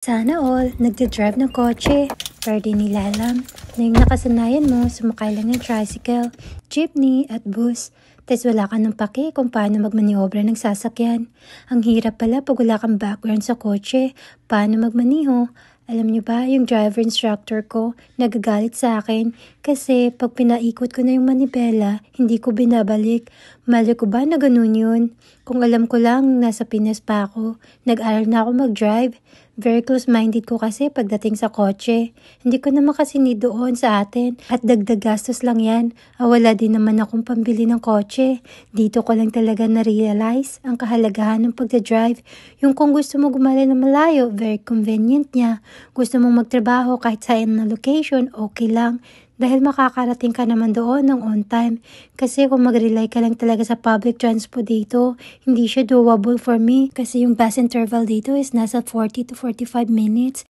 Sana all, nagdadrive ng kotse, pero di nila alam na yung nakasanayan mo, sumakay lang ng tricycle, jeepney at bus, tas wala ka ng pake kung paano magmaniobra ng sasakyan. Ang hirap pala pag wala kang background sa kotse, paano magmaniho. Alam niyo ba, yung driver instructor ko, nagagalit sa akin kasi pag pinaikot ko na yung manibela, hindi ko binabalik. Mali ko ba na ganun yun? Kung alam ko lang, nasa Pinas pa ako. Nag-aral na ako mag-drive. Very close-minded ko kasi pagdating sa kotse. Hindi ko naman kasi need doon sa atin. At dagdag gastos lang yan. Wala din naman akong pambili ng kotse. Dito ko lang talaga na-realize ang kahalagahan ng pagdadrive. Yung kung gusto mo gumala na malayo, very convenient niya. Gusto mong magtrabaho kahit saan na location, okay lang. Dahil makakarating ka naman doon ng on time. Kasi kung mag-rely ka lang talaga sa public transport dito, hindi siya doable for me. Kasi yung bus interval dito is nasa 40 to 45 minutes.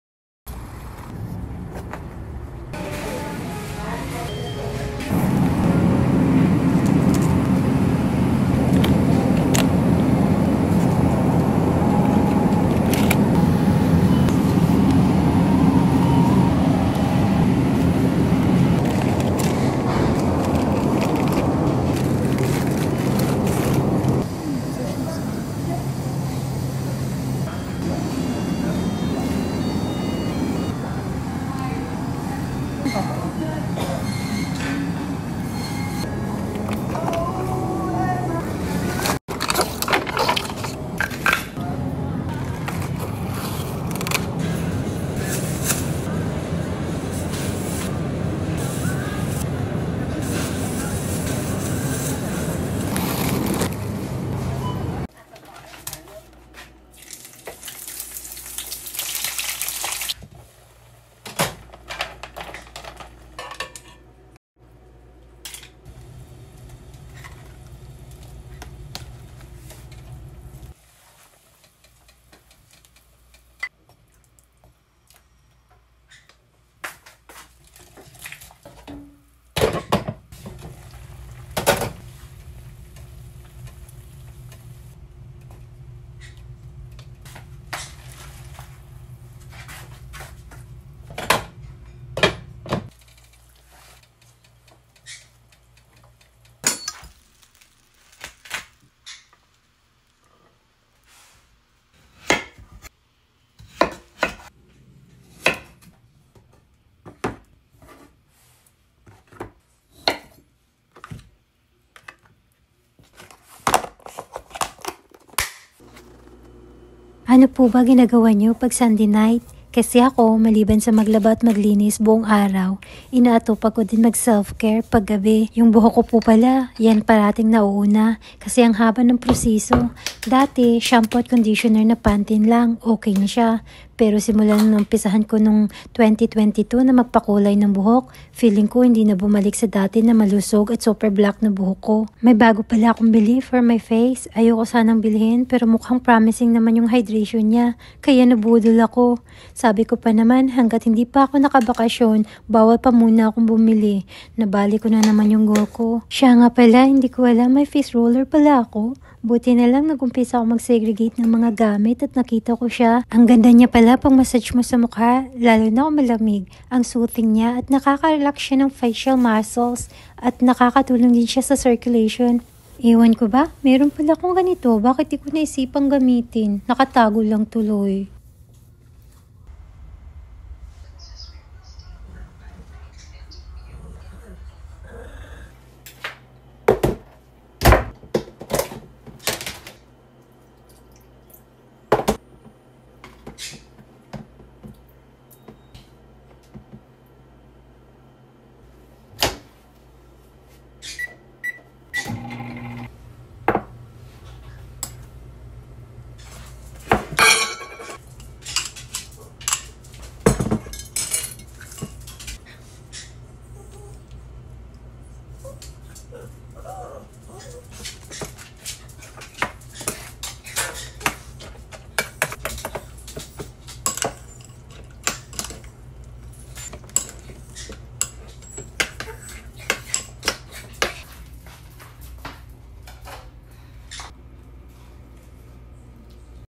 Ano po ba ginagawa niyo pag Sunday night? Kasi ako, maliban sa maglaba at maglinis buong araw, inaatupag ko din mag-self-care pag gabi. Yung buhok ko po pala, yan parating nauuna kasi ang haba ng proseso. Dati, shampoo at conditioner na Pantene lang, okay na siya. Pero simula nung umpisahan ko nung 2022 na magpakulay ng buhok, feeling ko hindi na bumalik sa dati na malusog at super black na buhok ko. May bago pala akong bili for my face. Ayoko sanang bilhin pero mukhang promising naman yung hydration niya. Kaya nabudol ako. Sabi ko pa naman hanggat hindi pa ako nakabakasyon, bawal pa muna akong bumili. Nabali ko na naman yung goal ko. Siya nga pala, hindi ko alam may face roller pala ako. Buti na lang nag-umpisa ako mag-segregate ng mga gamit at nakita ko siya. Ang ganda niya pala pang massage mo sa mukha, lalo na kung malamig. Ang soothing niya at nakaka-relax siya ng facial muscles at nakakatulong din siya sa circulation. Ewan ko ba? Meron pala akong ganito. Bakit di ko naisipang gamitin? Nakatago lang tuloy.